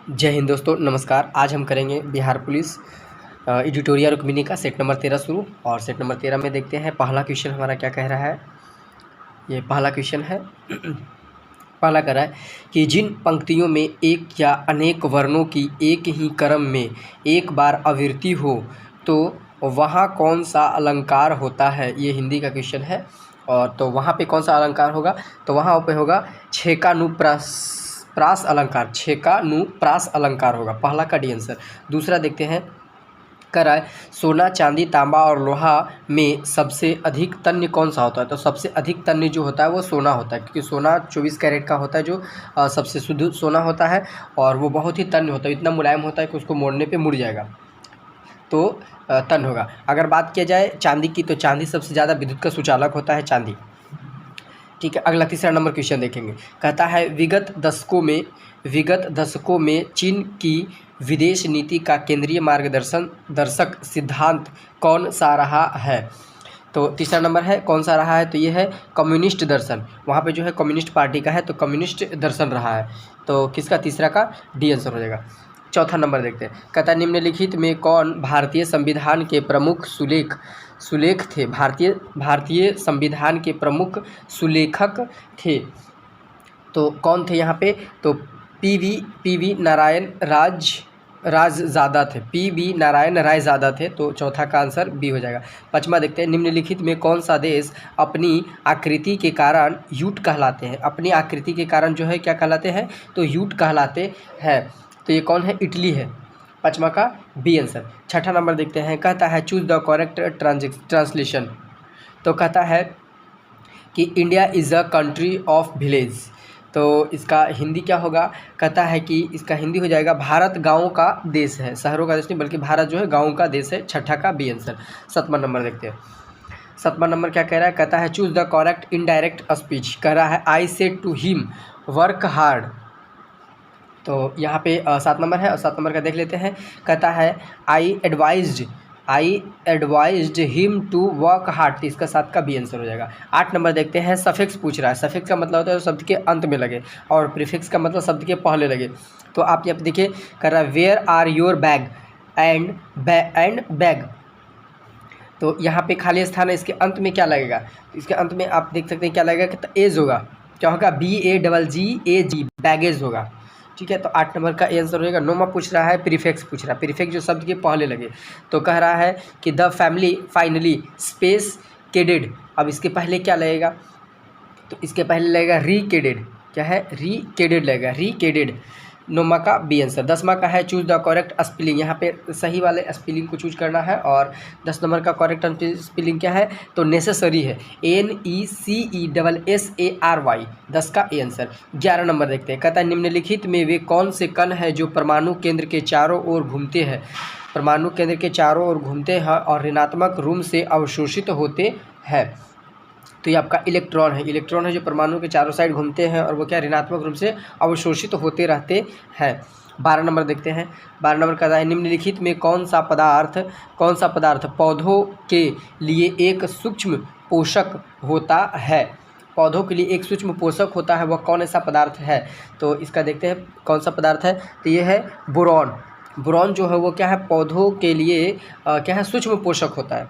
जय हिंद दोस्तों, नमस्कार। आज हम करेंगे बिहार पुलिस एडिटोरियल रुक्मिनी का सेट नंबर 13 शुरू। और सेट नंबर 13 में देखते हैं पहला क्वेश्चन हमारा क्या कह रहा है। ये पहला क्वेश्चन है। पहला कह रहा है कि जिन पंक्तियों में एक या अनेक वर्णों की एक ही क्रम में एक बार आवृत्ति हो तो वहाँ कौन सा अलंकार होता है। ये हिंदी का क्वेश्चन है। और तो वहाँ पे कौन सा अलंकार होगा, तो वहाँ पे होगा छेकानुप्रास अलंकार। छेकानुप्रास अलंकार होगा पहला का डी आंसर। दूसरा देखते हैं, कर रहा है सोना, चांदी, तांबा और लोहा में सबसे अधिक तन्य कौन सा होता है। तो सबसे अधिक तन्य जो होता है वो सोना होता है, क्योंकि सोना 24 कैरेट का होता है जो सबसे शुद्ध सोना होता है। और वो बहुत ही तन्य होता है, इतना मुलायम होता है कि उसको मोड़ने पे मुड़ जाएगा, तो तन्य होगा। अगर बात किया जाए चांदी की, तो चांदी सबसे ज़्यादा विद्युत का सुचालक होता है, चांदी। ठीक है, अगला तीसरा नंबर क्वेश्चन देखेंगे। कहता है विगत दशकों में चीन की विदेश नीति का केंद्रीय दर्शक सिद्धांत कौन सा रहा है। तो तीसरा नंबर है कौन सा रहा है, तो ये है कम्युनिस्ट दर्शन। वहाँ पे जो है कम्युनिस्ट पार्टी का है, तो कम्युनिस्ट दर्शन रहा है। तो किसका, तीसरा का डी आंसर हो जाएगा। चौथा नंबर देखते हैं। कहता निम्नलिखित में कौन भारतीय संविधान के प्रमुख सुलेख थे। भारतीय संविधान के प्रमुख सुलेखक थे, तो कौन थे यहाँ पे, तो पीवी नारायण रायज़ादा थे। पीवी नारायण रायज़ादा थे, तो चौथा का आंसर बी हो जाएगा। पाँचवा देखते हैं, निम्नलिखित में कौन सा देश अपनी आकृति के कारण यूट कहलाते हैं। अपनी आकृति के कारण जो है क्या कहलाते हैं, तो यूट कहलाते हैं। तो ये कौन है, इटली है। पाँचवा का बी आंसर। छठा नंबर देखते हैं। कहता है चूज द करेक्ट ट्रांसलेशन। तो कहता है कि India is a country of village. तो इसका हिंदी क्या होगा, कहता है कि इसका हिंदी हो जाएगा भारत गाँव का देश है। शहरों का देश नहीं, बल्कि भारत जो है गाँव का देश है। छठा का बी आंसर। सातवां नंबर देखते हैं। सातवां नंबर क्या कह रहा है, कहता है choose the correct indirect speech. कह रहा है I said to him work hard. तो यहाँ पे 7 नंबर है, और 7 नंबर का देख लेते हैं। कहता है I advised him to work hard. तो इसका 7 का बी आंसर हो जाएगा। 8 नंबर देखते हैं। सफिक्स पूछ रहा है। सफिक्स का मतलब होता है शब्द के अंत में लगे, और प्रीफिक्स का मतलब शब्द के पहले लगे। तो आप यहाँ पे देखिए, कर रहा है where are your bag and bag. तो यहाँ पे खाली स्थान है, इसके अंत में क्या लगेगा, तो इसके अंत में आप देख सकते हैं क्या लगेगा, कि एज होगा। क्या होगा, BAGG, बैगेज होगा। ठीक है, तो 8 नंबर का आंसर हो जाएगा। 9वां पूछ रहा है प्रीफिक्स पूछ रहा है। प्रीफिक्स जो शब्द के पहले लगे, तो कह रहा है कि द फैमिली फाइनली स्पेस केडेड। अब इसके पहले क्या लगेगा, तो इसके पहले लगेगा रीकेडेड। क्या है, रीकेडेड लगेगा, रीकेडेड। 9वां का बी आंसर। 10वां का है चूज द करेक्ट स्पेलिंग। यहाँ पे सही वाले स्पेलिंग को चूज करना है। और 10 नंबर का करेक्ट स्पेलिंग क्या है, तो नेसेसरी है, NECESSARY। 10 का ए आंसर। 11 नंबर देखते हैं। कहता है निम्नलिखित में वे कौन से कण है जो परमाणु केंद्र के चारों ओर घूमते हैं। परमाणु केंद्र के चारों ओर घूमते हैं और ऋणात्मक रूप से अवशोषित होते हैं। तो ये आपका इलेक्ट्रॉन है। इलेक्ट्रॉन है जो परमाणु के चारों साइड घूमते हैं, और वो क्या ऋणात्मक रूप से अवशोषित होते रहते हैं। 12 नंबर देखते हैं। 12 नंबर का है निम्नलिखित में कौन सा पदार्थ पौधों के लिए एक सूक्ष्म पोषक होता है। पौधों के लिए एक सूक्ष्म पोषक होता है, वह कौन सा पदार्थ है। तो इसका देखते हैं कौन सा पदार्थ है, तो ये है बोरॉन। बोरॉन जो है वो क्या है, पौधों के लिए क्या है, सूक्ष्म पोषक होता है।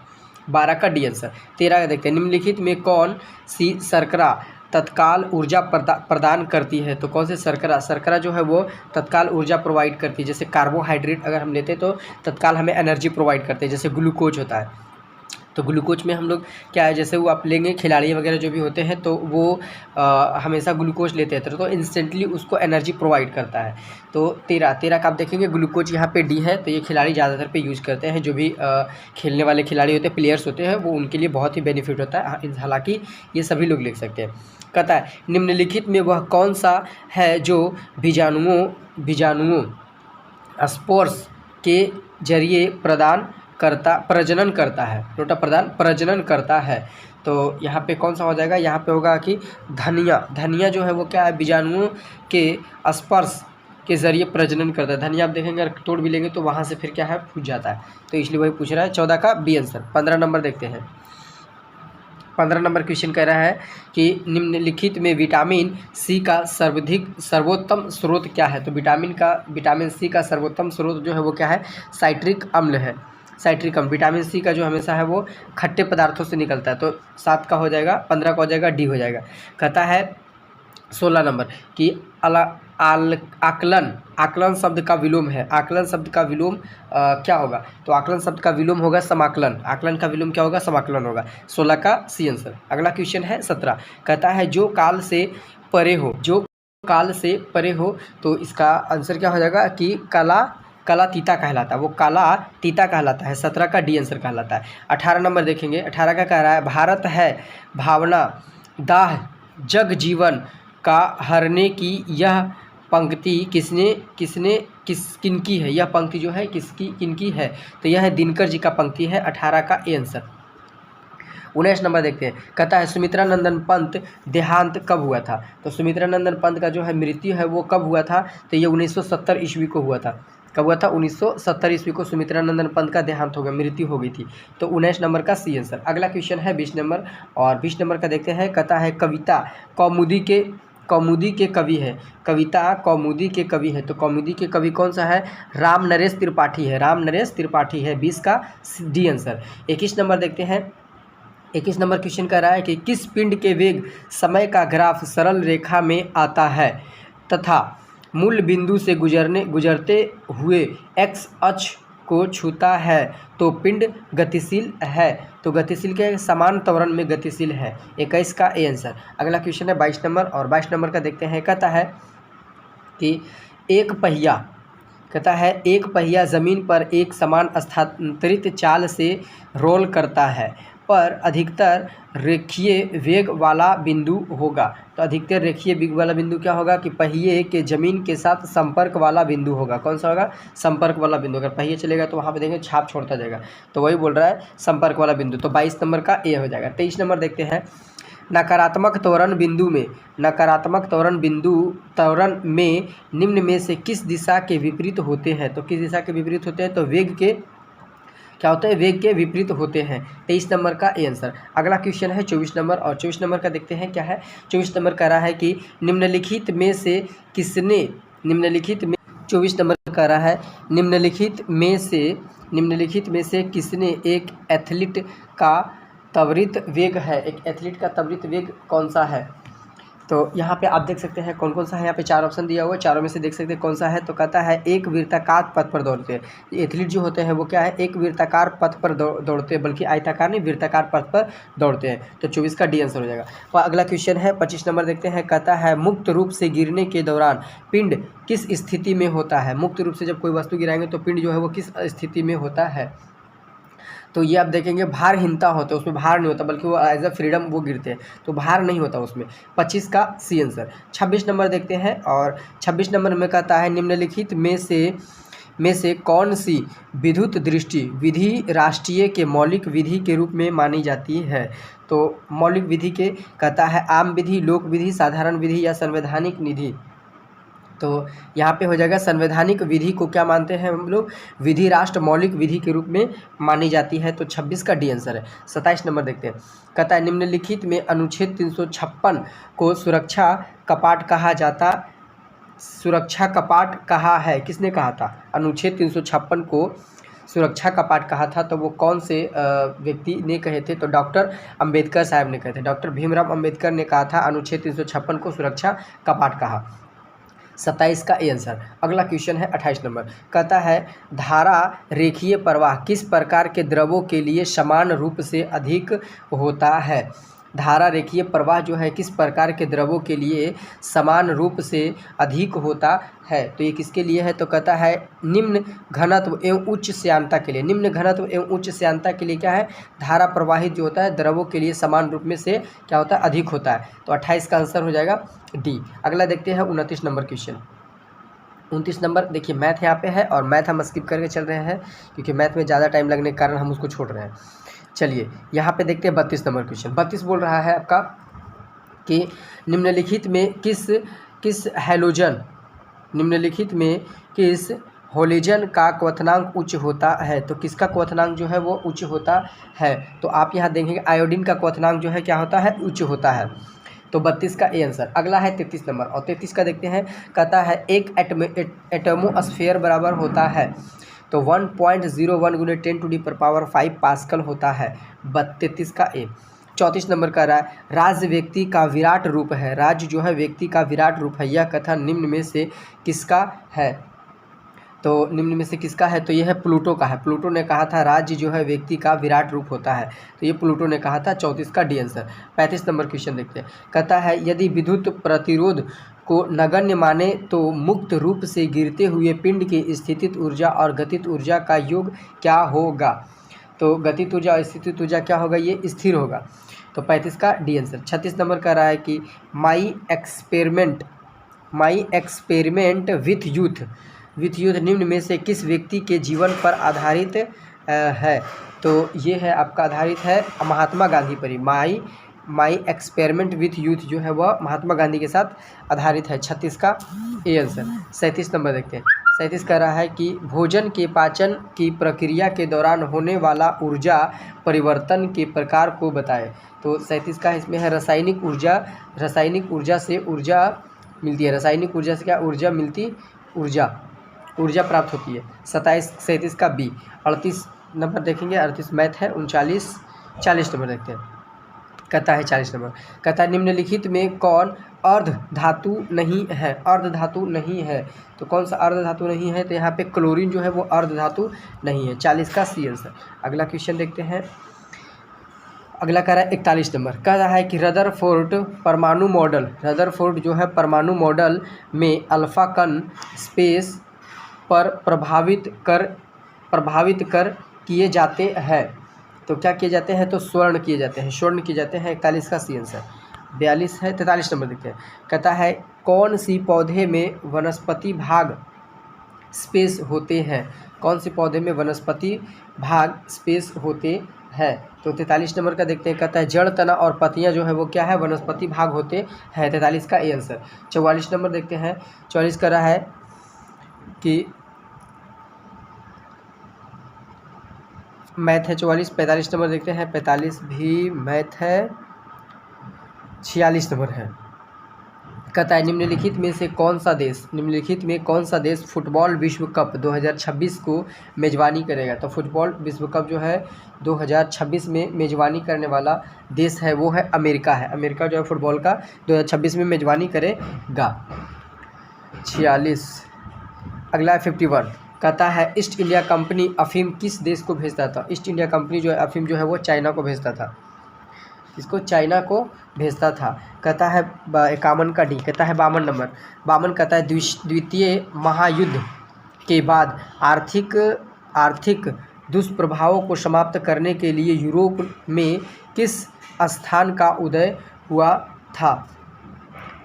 12 का डी आंसर। 13 का देखते हैं। निम्नलिखित में कौन सी शर्करा तत्काल ऊर्जा प्रदान करती है। तो कौन सी शर्करा जो है वो तत्काल ऊर्जा प्रोवाइड करती है। जैसे कार्बोहाइड्रेट अगर हम लेते हैं तो तत्काल हमें एनर्जी प्रोवाइड करते हैं, जैसे ग्लूकोज होता है। तो ग्लूकोज में हम लोग क्या है, जैसे वो आप लेंगे खिलाड़ी वगैरह जो भी होते हैं, तो वो हमेशा ग्लूकोज लेते हैं, तो इंस्टेंटली उसको एनर्जी प्रोवाइड करता है। तो 13 का आप देखेंगे ग्लूकोज यहाँ पे डी है। तो ये खिलाड़ी ज़्यादातर पे यूज़ करते हैं, जो भी खेलने वाले खिलाड़ी होते हैं, प्लेयर्स होते हैं, वो उनके लिए बहुत ही बेनिफिट होता है। हालांकि ये सभी लोग लिख सकते हैं। कहता है निम्नलिखित में वह कौन सा है जो बीजाणुओं स्पोर्स के जरिए प्रजनन करता है। नोटा प्रजनन करता है। तो यहाँ पे कौन सा हो जाएगा, यहाँ पे होगा कि धनिया जो है वो क्या है, बीजाणुओं के स्पर्श के जरिए प्रजनन करता है। धनिया आप देखेंगे अगर तोड़ भी लेंगे तो वहाँ से फिर क्या है, फूट जाता है। तो इसलिए वही पूछ रहा है। 14 का बी आंसर। 15 नंबर देखते हैं। 15 नंबर क्वेश्चन कह रहा है कि निम्नलिखित में विटामिन सी का सर्वोत्तम स्रोत क्या है। तो विटामिन सी का सर्वोत्तम स्रोत जो है वो क्या है, साइट्रिक अम्ल है। साइट्रिक अम्ल, विटामिन सी का जो हमेशा है वो खट्टे पदार्थों से निकलता है। तो 7 का हो जाएगा, 15 का हो जाएगा, डी हो जाएगा। कहता है 16 नंबर कि आकलन शब्द का विलोम है। आकलन शब्द का विलोम क्या होगा। तो आकलन शब्द का विलोम होगा समाकलन। आकलन का विलोम क्या होगा, समाकलन होगा। 16 का सी आंसर। अगला क्वेश्चन है 17। कहता है जो काल से परे हो, जो काल से परे हो, तो इसका आंसर क्या हो जाएगा कि काला तीता कहलाता है, वो काला तीता कहलाता है। 17 का डी आंसर कहलाता है। 18 नंबर देखेंगे, 18 का कह रहा है भारत है भावना दाह जग जीवन का हरने की यह पंक्ति किनकी है। यह पंक्ति जो है किनकी है, तो यह है दिनकर जी का पंक्ति है। 18 का ए आंसर। 19 नंबर देखते हैं। कहता है सुमित्रा नंदन पंत देहांत कब हुआ था। तो सुमित्रा नंदन पंत का जो है मृत्यु है वो कब हुआ था, तो ये 1970 ईस्वी को हुआ था। कब हुआ था, 1970 ईस्वी को सुमित्रा नंदन पंत का देहांत हो गया, मृत्यु हो गई थी। तो 19 नंबर का सी आंसर। अगला क्वेश्चन है 20 नंबर, और 20 नंबर का देखते हैं। कहता है कविता कौमुदी के कवि है। कविता कौमुदी के कवि है, तो कौमुदी के कवि कौन सा है, राम नरेश त्रिपाठी है। राम नरेश त्रिपाठी है। 20 का डी आंसर। 21 नंबर देखते हैं। 21 नंबर क्वेश्चन कह रहा है कि किस पिंड के वेग समय का ग्राफ सरल रेखा में आता है तथा मूल बिंदु से गुजरते हुए एक्स अक्ष को छूता है, तो पिंड गतिशील है। तो गतिशील के समान त्वरण में गतिशील है। 21 का ए आंसर। अगला क्वेश्चन है 22 नंबर, और 22 नंबर का देखते हैं। कहता है कि एक पहिया ज़मीन पर एक समान स्थानांतरित चाल से रोल करता है, पर अधिकतर रेखीय वेग वाला बिंदु होगा। तो अधिकतर रेखीय वेग वाला बिंदु क्या होगा कि पहिए के ज़मीन के साथ संपर्क वाला बिंदु होगा। कौन सा होगा, संपर्क वाला बिंदु। अगर पहिए चलेगा तो वहाँ पे देखेंगे छाप छोड़ता जाएगा, तो वही बोल रहा है संपर्क वाला बिंदु। तो 22 नंबर का ए हो जाएगा। 23 नंबर देखते हैं। नकारात्मक त्वरण में निम्न में से किस दिशा के विपरीत होते हैं। तो किस दिशा के विपरीत होते हैं, तो वेग के क्या होते हैं, वेग के विपरीत होते हैं। 23 नंबर का ए आंसर। अगला क्वेश्चन है 24 नंबर, और 24 नंबर का देखते हैं क्या है। 24 नंबर कह रहा है कि 24 नंबर कह रहा है निम्नलिखित में से किसने एक एथलीट का त्वरित वेग है। एक एथलीट का त्वरित वेग कौन सा है। तो यहाँ पे आप देख सकते हैं कौन कौन सा है। यहाँ पे 4 ऑप्शन दिया हुआ है, चारों में से देख सकते हैं कौन सा है। तो कहता है एक वृत्ताकार पथ पर दौड़ते हैं। एथलीट जो होते हैं वो क्या है, एक वृत्ताकार पथ पर दौड़ते हैं, बल्कि आयताकार नहीं, वृत्ताकार पथ पर दौड़ते हैं। तो 24 का डी आंसर हो जाएगा। और अगला क्वेश्चन है 25 नंबर देखते हैं। कहता है मुक्त रूप से गिरने के दौरान पिंड किस स्थिति में होता है। मुक्त रूप से जब कोई वस्तु गिराएंगे तो पिंड जो है वो किस स्थिति में होता है। तो ये आप देखेंगे भारहीनता होता है, उसमें भार नहीं होता, बल्कि वो एज अ फ्रीडम वो गिरते हैं, तो भार नहीं होता उसमें। 25 का सी आंसर। 26 नंबर देखते हैं, और 26 नंबर में कहता है निम्नलिखित में से कौन सी विद्युत दृष्टि विधि राष्ट्रीय के मौलिक विधि के रूप में मानी जाती है। तो मौलिक विधि के कहता है आम विधि, लोक विधि, साधारण विधि या संवैधानिक विधि। तो यहाँ पे हो जाएगा संवैधानिक विधि को क्या मानते हैं हम लोग, विधि राष्ट्र मौलिक विधि के रूप में मानी जाती है। तो 26 का डी आंसर है। 27 नंबर देखते हैं। कहता है निम्नलिखित में अनुच्छेद 356 को सुरक्षा कपाट कहा है। किसने कहा था, अनुच्छेद 356 को सुरक्षा कपाट कहा था, तो वो कौन से व्यक्ति ने कहे थे। तो डॉक्टर अंबेडकर साहब ने कहे थे। डॉक्टर भीमराव अंबेडकर ने कहा था अनुच्छेद 356 को सुरक्षा कपाट कहा। 27 का ए आंसर। अगला क्वेश्चन है 28 नंबर। कहता है धारा रेखीय प्रवाह किस प्रकार के द्रवों के लिए समान रूप से अधिक होता है। धारा रेखीय प्रवाह जो है किस प्रकार के द्रवों के लिए समान रूप से अधिक होता है। तो ये किसके लिए है, तो कहता है निम्न घनत्व एवं उच्च श्यानता के लिए। निम्न घनत्व एवं उच्च श्यानता के लिए क्या है, धारा प्रवाहित जो होता है द्रवों के लिए समान रूप में से क्या होता है, अधिक होता है। तो 28 का आंसर हो जाएगा डी। अगला देखते हैं 29 नंबर क्वेश्चन। 29 नंबर देखिए मैथ यहाँ पे है, और मैथ हम स्किप करके चल रहे हैं क्योंकि मैथ में ज़्यादा टाइम लगने के कारण हम उसको छोड़ रहे हैं। चलिए यहाँ पे देखते हैं 32 नंबर क्वेश्चन। 32 बोल रहा है आपका कि निम्नलिखित में किस होलोजन का क्वथनांक उच्च होता है, तो किसका क्वथनांक जो है वो उच्च होता है? तो आप यहाँ देखेंगे आयोडीन का क्वथनांक जो है क्या होता है? उच्च होता है। तो 32 का ए आंसर। अगला है 33 नंबर, और 33 का देखते हैं। कहता है एक एटमोस्फेयर बराबर होता है तो 1.01 गुने 10⁵ पास्कल होता है। 33 का ए। 34 नंबर का रहा है राज्य व्यक्ति का विराट रूप है। राज्य जो है व्यक्ति का विराट रूप है, यह कथन निम्न में से किसका है? तो निम्न में से किसका है? तो यह है प्लूटो का है। प्लूटो ने कहा था राज्य जो है व्यक्ति का विराट रूप होता है, तो ये प्लूटो ने कहा था। 34 का डी आंसर। 35 नंबर क्वेश्चन देखते हैं। कहता है यदि विद्युत प्रतिरोध को नगण्य माने तो मुक्त रूप से गिरते हुए पिंड की स्थितिज ऊर्जा और गतिज ऊर्जा का योग क्या होगा? तो गतिज ऊर्जा और स्थितिज ऊर्जा क्या होगा? ये स्थिर होगा। तो 35 का डी आंसर। 36 नंबर का रहा है कि माई एक्सपेरिमेंट विथ यूथ निम्न में से किस व्यक्ति के जीवन पर आधारित है? तो ये है आपका आधारित है महात्मा गांधी पर ही। माई एक्सपेरिमेंट विथ यूथ जो है वह महात्मा गांधी के साथ आधारित है। 36 का ए आंसर। 37 नंबर देखते हैं। 37 कह रहा है कि भोजन के पाचन की प्रक्रिया के दौरान होने वाला ऊर्जा परिवर्तन के प्रकार को बताएं। तो 37 का इसमें है रासायनिक ऊर्जा से ऊर्जा मिलती है। रासायनिक ऊर्जा से क्या ऊर्जा मिलती? ऊर्जा प्राप्त होती है। 37 का बी। 38 नंबर देखेंगे। 38 मैथ है। 40 नंबर देखते हैं। कहता है 40 नंबर। कहता है निम्नलिखित में कौन अर्ध धातु नहीं है? अर्ध धातु नहीं है तो कौन सा अर्ध धातु नहीं है? तो यहाँ पे क्लोरीन जो है वो अर्ध धातु नहीं है। 40 का सी आंसर। अगला क्वेश्चन देखते हैं। अगला कह रहा है 41 नंबर। कह रहा है कि रदरफोर्ड जो है परमाणु मॉडल में अल्फा कण स्पेस पर प्रभावित कर किए जाते हैं। तो क्या किए जाते हैं? तो स्वर्ण किए जाते हैं। 41 का सी आंसर। 42 है। 43 नंबर देखते हैं। कहता है कौन सी पौधे में वनस्पति भाग स्पेस होते हैं? कौन से पौधे में वनस्पति भाग स्पेस होते हैं? तो 43 नंबर का देखते हैं। कहता है जड़, तना और पत्तियां जो है वो क्या है? वनस्पति भाग होते हैं। 43 का ए आंसर। 44 नंबर देखते हैं। 44 का रहा है कि मैथ है। 45 नंबर देखते हैं। 45 भी मैथ है। 46 नंबर है। कहता है निम्नलिखित में कौन सा देश फुटबॉल विश्व कप 2026 को मेजबानी करेगा? तो फुटबॉल विश्व कप जो है 2026 में मेजबानी करने वाला देश है वो है अमेरिका है। अमेरिका जो है फुटबॉल का 2026 में मेजबानी करेगा। 46। अगला है 51। कहता है ईस्ट इंडिया कंपनी अफीम किस देश को भेजता था? ईस्ट इंडिया कंपनी जो है अफीम जो है वो चाइना को भेजता था। इसको चाइना को भेजता था। कहता है 51 का डी। कहता है 52 नंबर। 52 कहता है द्वितीय महायुद्ध के बाद आर्थिक दुष्प्रभावों को समाप्त करने के लिए यूरोप में किस स्थान का उदय हुआ था?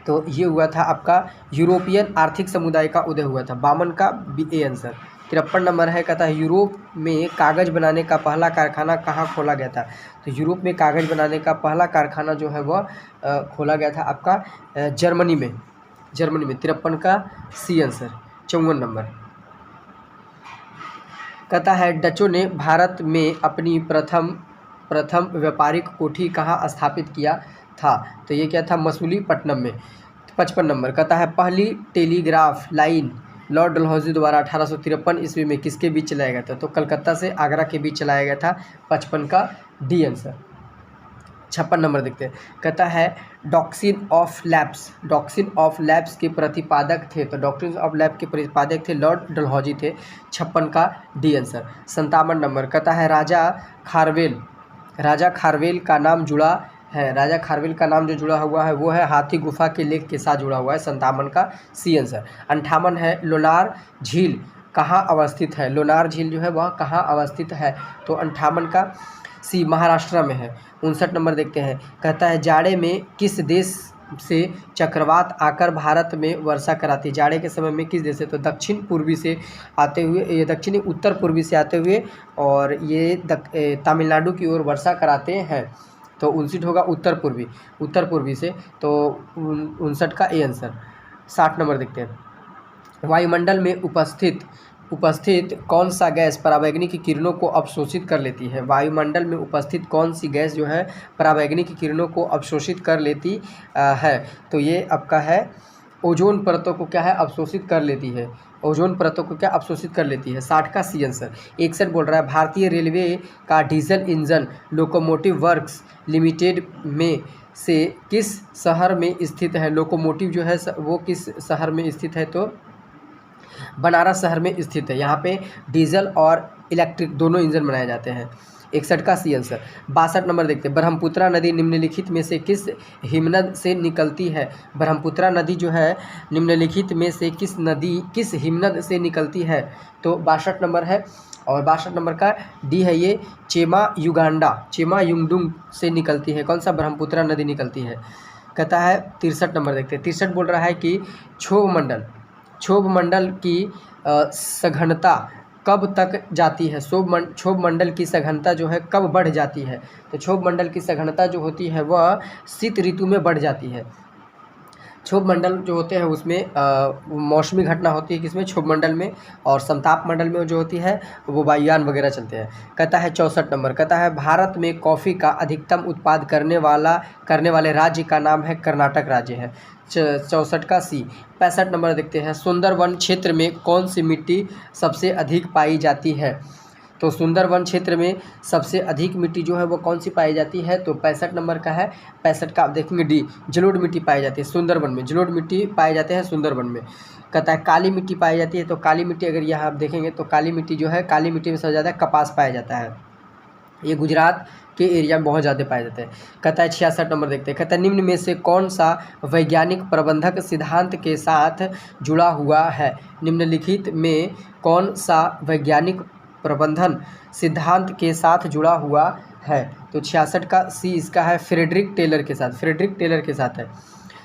तो ये हुआ था आपका यूरोपियन आर्थिक समुदाय का उदय हुआ था। 52 का बी ए आंसर। 53 नंबर है। कहता है यूरोप में कागज़ बनाने का पहला कारखाना कहाँ खोला गया था? तो यूरोप में कागज़ बनाने का पहला कारखाना जो है वह खोला गया था आपका जर्मनी में। 53 का सी आंसर। 54 नंबर। कहता है डचों ने भारत में अपनी प्रथम व्यापारिक कोठी कहाँ स्थापित किया था? तो ये क्या था? मसूलीपट्टनम में। 55 नंबर। कहता है पहली टेलीग्राफ लाइन लॉर्ड डलहौजी द्वारा 1853 ईस्वी में किसके बीच चलाया गया था? तो कलकत्ता से आगरा के बीच चलाया गया था। 55 का डी आंसर। 56 नंबर देखते हैं। कहता है डॉक्ट्रिन ऑफ लैप्स के प्रतिपादक थे। तो डॉक्ट्रिन ऑफ लैप के प्रतिपादक थे लॉर्ड डलहौजी थे। 56 का डी आंसर। 57 नंबर। कहता है राजा खारवेल का नाम जुड़ा है। राजा खारवेल का नाम जो जुड़ा हुआ है वो है हाथी गुफा के लेख के साथ जुड़ा हुआ है। 57 का सी आंसर। 58 है लोनार झील कहाँ अवस्थित है? लोनार झील जो है वह कहाँ अवस्थित है? तो 58 का सी महाराष्ट्र में है। 59 नंबर देखते हैं। कहता है जाड़े में किस देश से चक्रवात आकर भारत में वर्षा कराती? जाड़े के समय में किस देश से? तो दक्षिणी उत्तर पूर्वी से आते हुए और ये तमिलनाडु की ओर वर्षा कराते हैं। तो 59 होगा उत्तर पूर्वी से। तो 59 का ए आंसर। 60 नंबर देखते हैं। वायुमंडल में उपस्थित उपस्थित कौन सा गैस पराबैंगनी की किरणों को अवशोषित कर लेती है? वायुमंडल में उपस्थित कौन सी गैस जो है पराबैंगनी की किरणों को अवशोषित कर लेती है? तो ये आपका है ओजोन परतों को क्या है अवशोषित कर लेती है। ओजोन परतों को क्या अवशोषित कर लेती है। 60 का सी आंसर। 61 बोल रहा है भारतीय रेलवे का diesel engine locomotive works limited में से किस शहर में स्थित है? लोकोमोटिव जो है वो किस शहर में स्थित है? तो बनारस शहर में स्थित है। यहाँ पे डीजल और इलेक्ट्रिक दोनों इंजन बनाए जाते हैं। 61 का सी आंसर। 62 नंबर देखते हैं ब्रह्मपुत्रा नदी निम्नलिखित में से किस हिमनद से निकलती है? ब्रह्मपुत्रा नदी जो है निम्नलिखित में से किस हिमनद से निकलती है? तो 62 नंबर है और 62 नंबर का डी है ये चेमा युंगडुंग से निकलती है। कौन सा? ब्रह्मपुत्रा नदी निकलती है। कहता है 63 नंबर देखते हैं। 63 बोल रहा है कि क्षोभ मंडल की सघनता कब तक जाती है? क्षोभ मंडल की सघनता जो है कब बढ़ जाती है? तो क्षोभ मंडल की सघनता जो होती है वह शीत ऋतु में बढ़ जाती है। क्षोभ मंडल जो होते हैं उसमें मौसमी घटना होती है किसमें? क्षोभ मंडल में। और समताप मंडल में जो होती है वो वायुयान वगैरह चलते हैं। कहता है 64 नंबर। कहता है भारत में कॉफ़ी का अधिकतम उत्पाद करने वाले राज्य का नाम है कर्नाटक राज्य है। 64 का सी। 65 नंबर देखते हैं सुंदरवन क्षेत्र में कौन सी मिट्टी सबसे अधिक पाई जाती है? तो सुंदरवन क्षेत्र में सबसे अधिक मिट्टी जो है वो कौन सी पाई जाती है? तो 65 नंबर का है। 65 का आप देखेंगे डी जलोढ़ मिट्टी पाई जाती है सुंदरवन में। जलोढ़ मिट्टी पाए जाते हैं सुंदरवन में। कहता है काली मिट्टी पाई जाती है। तो काली मिट्टी अगर यहाँ आप देखेंगे तो काली मिट्टी जो है काली मिट्टी में सबसे ज़्यादा कपास पाया जाता है। ये गुजरात के एरिया में बहुत ज़्यादा पाए जाते हैं। कहता है 66 नंबर देखते हैं। कहता है निम्न में से कौन सा वैज्ञानिक प्रबंधक सिद्धांत के साथ जुड़ा हुआ है? निम्नलिखित में कौन सा वैज्ञानिक प्रबंधन सिद्धांत के साथ जुड़ा हुआ है? तो 66 का सी इसका है फ्रेडरिक टेलर के साथ है।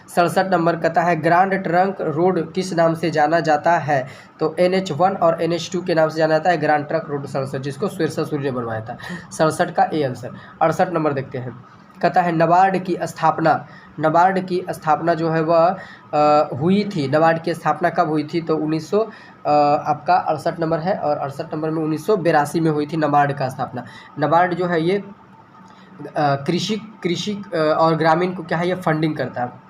67 नंबर कहता है ग्रांड ट्रंक रोड किस नाम से जाना जाता है? तो NH1 और NH2 के नाम से जाना जाता है ग्रांड ट्रंक रोड 67, जिसको शेरशाह सूरी ने बनवाया था। 67 का ए आंसर। 68 नंबर देखते हैं। कहता है नबार्ड की स्थापना जो है वह हुई थी। नबार्ड की स्थापना कब हुई थी? तो 1900 आपका 68 नंबर है और 68 नंबर में 1982 में हुई थी नबार्ड का स्थापना। नबार्ड जो है ये कृषि और ग्रामीण को क्या है ये फंडिंग करता है।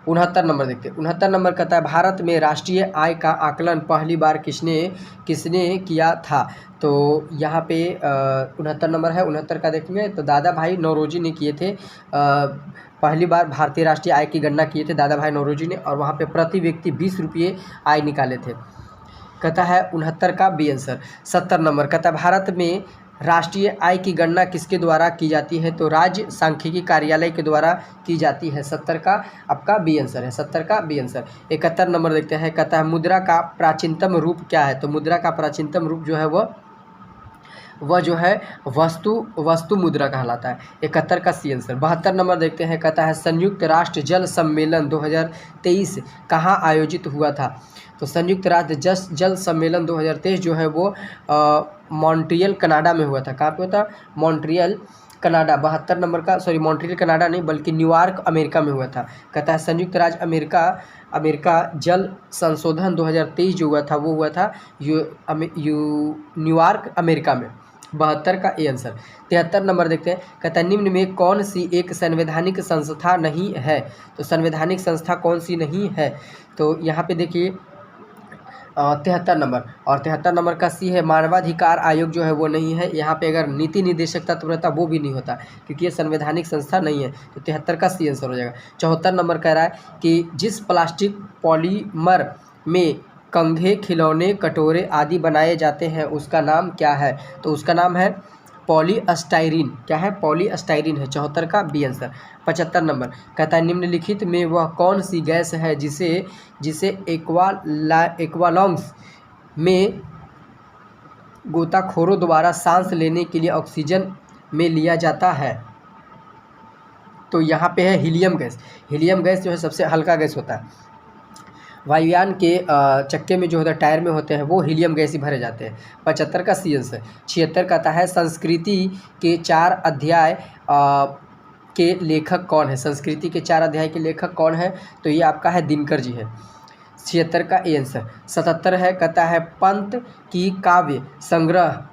69 नंबर देखते हैं। 69 नंबर कहता है भारत में राष्ट्रीय आय का आकलन पहली बार किसने किया था? तो यहाँ पे 69 नंबर है। 69 का देखेंगे तो दादा भाई नौरोजी ने किए थे। पहली बार भारतीय राष्ट्रीय आय की गणना किए थे दादा भाई नौरोजी ने और वहाँ पे प्रति व्यक्ति 20 रुपये आय निकाले थे। कहता है 69 का बी आंसर। 70 नंबर कहता है भारत में राष्ट्रीय आय की गणना किसके द्वारा की जाती है? तो राज्य सांख्यिकी कार्यालय के द्वारा की जाती है। 70 का आपका बी आंसर है। 70 का बी आंसर। 71 नंबर देखते हैं। कहता है मुद्रा का प्राचीनतम रूप क्या है? तो मुद्रा का प्राचीनतम रूप जो है वह जो है वस्तु मुद्रा कहलाता है। 71 का सी आंसर। 72 नंबर देखते हैं। कहता है संयुक्त राष्ट्र जल सम्मेलन 2023 कहाँ आयोजित हुआ था? तो संयुक्त राष्ट्र जल सम्मेलन 2023 जो है वो मॉन्ट्रियल कनाडा में हुआ था। कहाँ पे हुआ था? Montreal Canada. 72 नंबर का मॉन्ट्रियल कनाडा नहीं बल्कि न्यूयॉर्क अमेरिका में हुआ था। कहता है संयुक्त राज्य अमेरिका जल संशोधन 2023 जो हुआ था वो हुआ था न्यूयॉर्क अमेरिका में। 72 का ए आंसर। 73 नंबर देखते हैं। कहता है निम्न में कौन सी एक संवैधानिक संस्था नहीं है? तो संवैधानिक संस्था कौन सी नहीं है? तो यहाँ पे देखिए 73 नंबर और 73 नंबर का सी है मानवाधिकार आयोग जो है वो नहीं है। यहाँ पे अगर नीति निदेशक तत्व रहता वो भी नहीं होता क्योंकि ये संवैधानिक संस्था नहीं है। तो 73 का सी आंसर हो जाएगा। 74 नंबर कह रहा है कि जिस प्लास्टिक पॉलीमर में कंघे खिलौने कटोरे आदि बनाए जाते हैं उसका नाम क्या है? तो उसका नाम है पॉलीस्टाइरीन। क्या है? पॉलीस्टाइरीन है। 74 का बी आंसर। 75 नंबर कहता है निम्नलिखित में वह कौन सी गैस है जिसे एक्वालॉन्ग्स में गोताखोरों द्वारा सांस लेने के लिए ऑक्सीजन में लिया जाता है? तो यहाँ पे है हीलियम गैस। हीलियम गैस जो है सबसे हल्का गैस होता है। वायुयान के चक्के में जो होता है टायर में होते हैं वो हीलियम गैस ही भरे जाते हैं। 75 का सी आंसर। 76 कहता है संस्कृति के 4 अध्याय के लेखक कौन है? संस्कृति के 4 अध्याय के लेखक कौन है? तो ये आपका है दिनकर जी है। 76 का ए आंसर। 77 है, कहता है पंत की काव्य संग्रह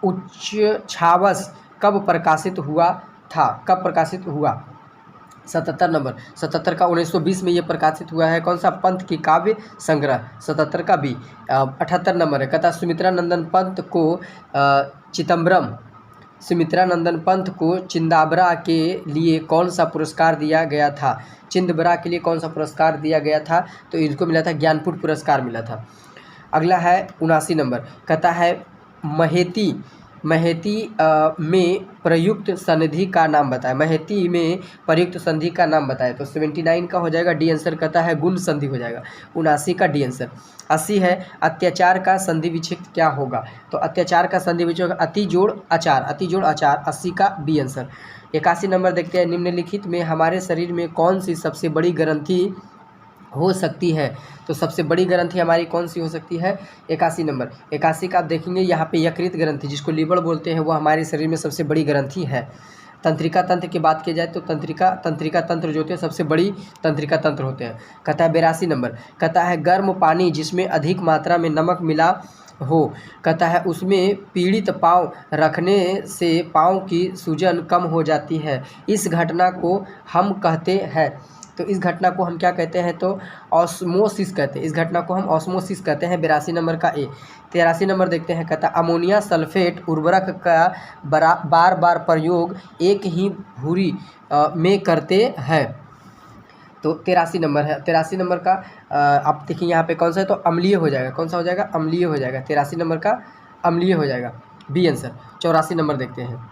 उच्छ्वास कब प्रकाशित हुआ था, कब प्रकाशित हुआ। 77 नंबर, 77 का 1920 में ये प्रकाशित हुआ है। कौन सा, पंत की काव्य संग्रह, 77 का बी। 78 नंबर है, कहता सुमित्रा नंदन पंत को चिदम्बरम, सुमित्रा नंदन पंत को चिदंबरा के लिए कौन सा पुरस्कार दिया गया था, चिदंबरा के लिए कौन सा पुरस्कार दिया गया था, तो इनको मिला था ज्ञानपीठ पुरस्कार मिला था। अगला है 79 नंबर, कहता है महेती में प्रयुक्त संधि का नाम बताएं, महेती में प्रयुक्त संधि का नाम बताएं। तो 79 का हो जाएगा डी आंसर, कहता है गुण संधि हो जाएगा। 79 का डी आंसर। 80 है, अत्याचार का संधि विच्छेद क्या होगा, तो अत्याचार का संधि विच्छेद अति जोड़ अचार, अति जोड़ अचार, 80 का बी आंसर। 81 नंबर देखते हैं, निम्नलिखित में हमारे शरीर में कौन सी सबसे बड़ी ग्रंथि हो सकती है, तो सबसे बड़ी ग्रंथि हमारी कौन सी हो सकती है। 81 नंबर, 81 का आप देखेंगे यहाँ पे यकृत ग्रंथि जिसको लीवर बोलते हैं वो हमारे शरीर में सबसे बड़ी ग्रंथि है। तंत्रिका तंत्र की बात की जाए तो तंत्रिका तंत्र जो होते हैं सबसे बड़ी तंत्रिका तंत्र होते हैं। कहता है 82 नंबर, कहता है गर्म पानी जिसमें अधिक मात्रा में नमक मिला हो, कहता है उसमें पीड़ित पाँव रखने से पाँव की सूजन कम हो जाती है, इस घटना को हम कहते हैं, तो इस घटना को हम क्या कहते हैं, तो ऑस्मोसिस कहते हैं, इस घटना को हम ऑस्मोसिस कहते हैं। 82 नंबर का ए। 83 नंबर देखते हैं, कहता अमोनिया सल्फेट उर्वरक का बार बार प्रयोग एक ही भूरी में करते हैं, तो 83 नंबर है। 83 नंबर का आप देखिए यहाँ पे कौन सा है, तो अम्लीय हो जाएगा, कौन सा हो जाएगा, अम्लीय हो जाएगा। 83 नंबर का अम्लीय हो जाएगा, बी आंसर। 84 नंबर देखते हैं,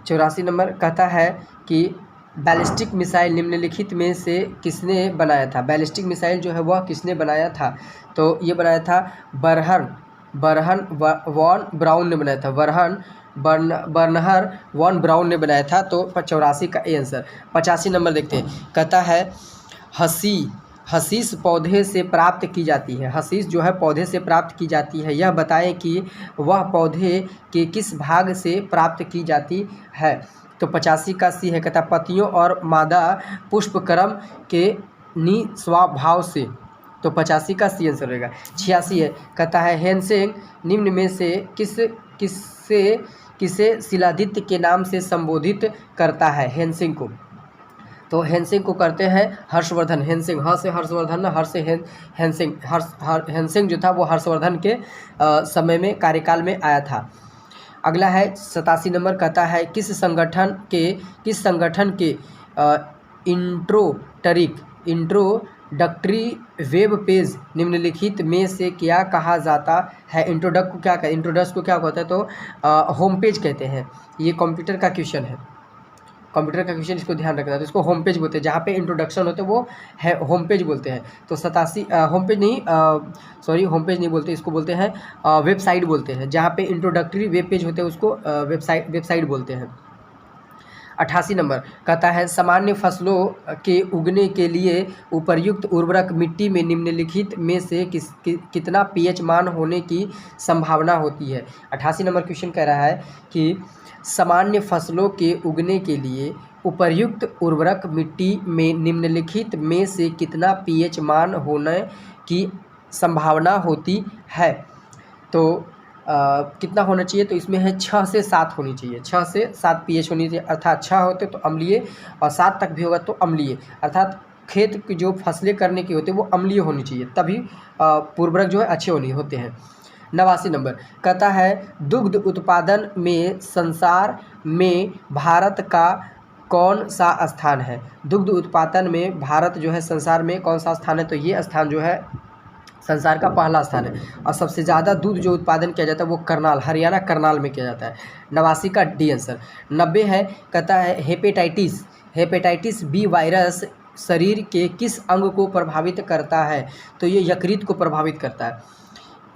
84 नंबर कहता है कि बैलिस्टिक मिसाइल निम्नलिखित में से किसने बनाया था, बैलिस्टिक मिसाइल जो है वह किसने बनाया था, तो ये बनाया था बर्नहर वॉन ब्राउन ने बनाया था, बर्नहर वॉन ब्राउन ने बनाया था, तो 84 का ए आंसर। 85 नंबर देखते हैं, कहता है हशीश पौधे से प्राप्त की जाती है, हशीश जो है पौधे से प्राप्त की जाती है, यह बताएं कि वह पौधे के किस भाग से प्राप्त की जाती है, तो 85 का सी है, कहता पत्तियों और मादा पुष्पक्रम के निस्वभाव से, तो 85 का सी आंसर रहेगा। 86 है, कहता है हेनसेंग निम्न में से किसे शिलादित्य के नाम से संबोधित करता है, हेनसेंग को, तो हेनसेंग को करते हैं हर्षवर्धन, हेनसेंग, ह से हर्षवर्धन, हर से हेनसेंग, हेनसेंग जो था वो हर्षवर्धन के समय में कार्यकाल में आया था। अगला है 87 नंबर, कहता है किस संगठन के इंट्रोडक्टरी वेब पेज निम्नलिखित में से क्या कहा जाता है, इंट्रोडक्ट को क्या कहता है, तो होम पेज कहते हैं। ये कंप्यूटर का क्वेश्चन है, कंप्यूटर का क्वेश्चन, इसको ध्यान रखना है। तो इसको होम पेज बोलते हैं, जहाँ पे इंट्रोडक्शन होते हैं वो है होम पेज बोलते हैं। तो 87 होम पेज नहीं बोलते, इसको बोलते हैं वेबसाइट बोलते हैं, जहाँ पे इंट्रोडक्टरी वेब पेज होते हैं उसको वेबसाइट बोलते हैं। 88 नंबर, कहता है सामान्य फसलों के उगने के लिए उपर्युक्त उर्वरक मिट्टी में निम्नलिखित में से कितना पीएच मान होने की संभावना होती है। 88 नंबर क्वेश्चन कह रहा है कि सामान्य फसलों के उगने के लिए उपर्युक्त उर्वरक मिट्टी में निम्नलिखित में से कितना पीएच मान होने की संभावना होती है, तो कितना होना चाहिए, तो इसमें है 6 से 7 होनी चाहिए, 6 से 7 पीएच होनी चाहिए, अर्थात 6 होते तो अम्लीय और 7 तक भी होगा तो अम्लीय, अर्थात खेत की जो फसलें करने की होती है वो अम्लीय होनी चाहिए, तभी उर्वरक जो है अच्छे होते हैं। 89 नंबर, कहता है दुग्ध उत्पादन में संसार में भारत का कौन सा स्थान है, दुग्ध उत्पादन में भारत जो है संसार में कौन सा स्थान है, तो ये स्थान जो है संसार का पहला स्थान है, और सबसे ज़्यादा दूध जो उत्पादन किया जाता है वो करनाल, हरियाणा करनाल में किया जाता है। 89 का डी आंसर। 90 है, कहता है हेपेटाइटिस बी वायरस शरीर के किस अंग को प्रभावित करता है, तो ये यकृत को प्रभावित करता है।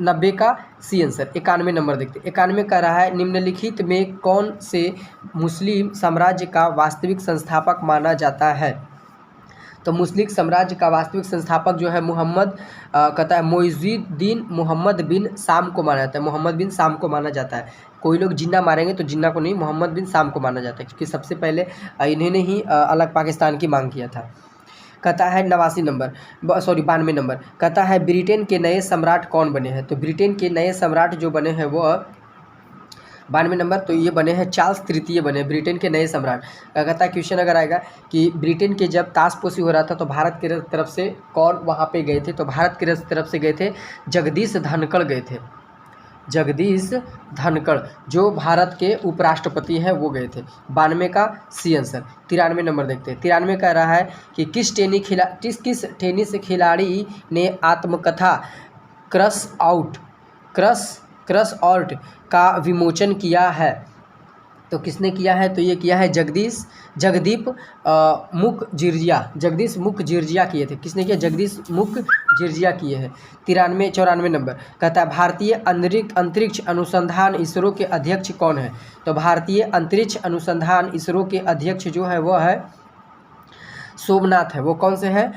90 का सी आंसर। 91 नंबर देखते, 91 कह रहा है निम्नलिखित में कौन से मुस्लिम साम्राज्य का वास्तविक संस्थापक माना जाता है, तो मुस्लिम साम्राज्य का वास्तविक संस्थापक जो है कहता है मोइजुद्दीन मोहम्मद बिन साम को माना जाता है, मोहम्मद बिन साम को माना जाता है। कोई लोग जिन्ना मारेंगे तो जिन्ना को नहीं, मोहम्मद बिन साम को माना जाता है, क्योंकि सबसे पहले इन्होंने ही अलग पाकिस्तान की मांग किया था। कहता है 89 नंबर, 92 नंबर, कहता है ब्रिटेन के नए सम्राट कौन बने हैं? तो ब्रिटेन के नए सम्राट जो बने हैं वो 92 नंबर, तो ये बने हैं चार्ल्स तृतीय बने ब्रिटेन के नए सम्राट। कहता है क्वेश्चन अगर आएगा कि ब्रिटेन के जब ताशपोशी हो रहा था तो भारत की तरफ से कौन वहाँ पे गए थे? तो भारत की तरफ से गए थे जगदीश धनखड़ गए थे, जगदीश धनखड़ जो भारत के उपराष्ट्रपति हैं वो गए थे। 92 का सी आंसर। 93 नंबर देखते हैं। 93 कह रहा है कि किस टेनिस खिलाड़ी ने आत्मकथा क्रश आउट का विमोचन किया है? तो किसने किया है? तो ये किया है जगदीप मुखर्जिया किए थे। किसने किया? जगदीश मुखर्जिया किए हैं। 94 नंबर, कहता है भारतीय अंतरिक्ष अनुसंधान इसरो के अध्यक्ष कौन है? तो भारतीय अंतरिक्ष अनुसंधान इसरो के अध्यक्ष जो है वो है सोमनाथ है। वो कौन से हैं?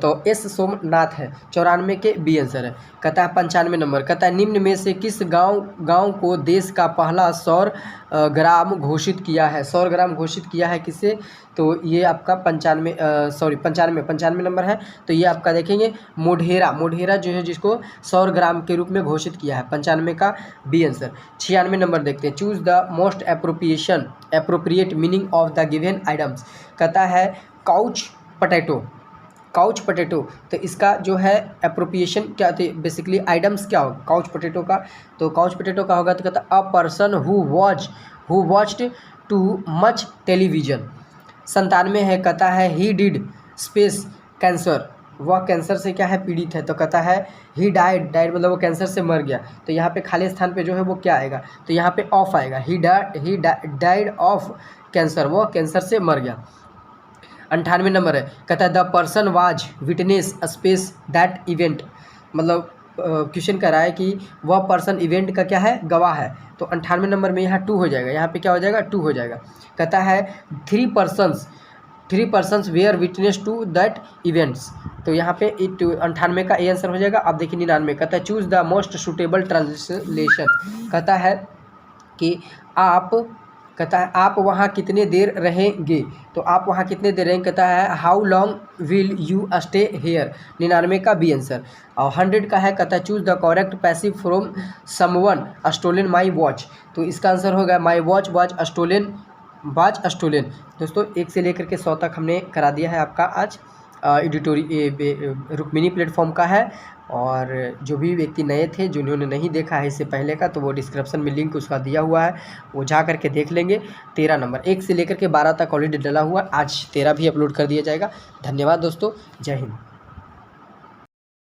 तो एस सोमनाथ है। 94 के बी आंसर है। कहता है 95 नंबर, कहता है निम्न में से किस गांव को देश का पहला सौर ग्राम घोषित किया है? सौर ग्राम घोषित किया है किससे? तो ये आपका 95 नंबर है। तो ये आपका देखेंगे मोढेरा जो है जिसको सौर ग्राम के रूप में घोषित किया है। 95 का बी आंसर। 96 नंबर देखते हैं। Choose the most appropriate meaning of the given items. कहता है काउच पोटैटो, तो इसका जो है एप्रोप्रिएशन क्या थी? बेसिकली आइटम्स क्या होगा काउच पोटैटो का? तो काउच पोटैटो का होगा तो कहता है a person who watched too much television. 97 है, कहता है ही डिड स्पेस कैंसर, वह कैंसर से क्या है? पीड़ित है। तो कहता है ही डाइड मतलब वो कैंसर से मर गया। तो यहाँ पे खाली स्थान पे जो है वो क्या आएगा? तो यहाँ पे ऑफ आएगा। ही डाइड ऑफ कैंसर, वो कैंसर से मर गया। 98 नंबर है, कहता है the person was witness space that event, मतलब क्वेश्चन कर रहा है कि वह पर्सन इवेंट का क्या है? गवाह है। तो 98 नंबर में यहाँ 2 हो जाएगा, यहाँ पे क्या हो जाएगा? 2 हो जाएगा। कहता है three persons were witness to that events, तो यहाँ पे 98 का ए आंसर हो जाएगा। अब देखिए 99, कहता है choose the most suitable translation. कहता है कि आप वहाँ कितने देर रहेंगे? तो आप वहाँ कितने देर रहेंगे? कहता है how long will you stay here. 99 का बी आंसर। और 100 का है, कहता है choose the correct passive from someone stolen my watch. तो इसका आंसर होगा माई वॉच वाज स्टोलन। दोस्तों 1 से लेकर के 100 तक हमने करा दिया है आपका आज रुक्मिणी प्लेटफॉर्म का है। और जो भी व्यक्ति नए थे जिन्होंने नहीं देखा है इससे पहले का, तो वो डिस्क्रिप्शन में लिंक उसका दिया हुआ है, वो जा करके देख लेंगे। 13 नंबर 1 से लेकर के 12 तक ऑलरेडी डला हुआ, आज 13 भी अपलोड कर दिया जाएगा। धन्यवाद दोस्तों, जय हिंद।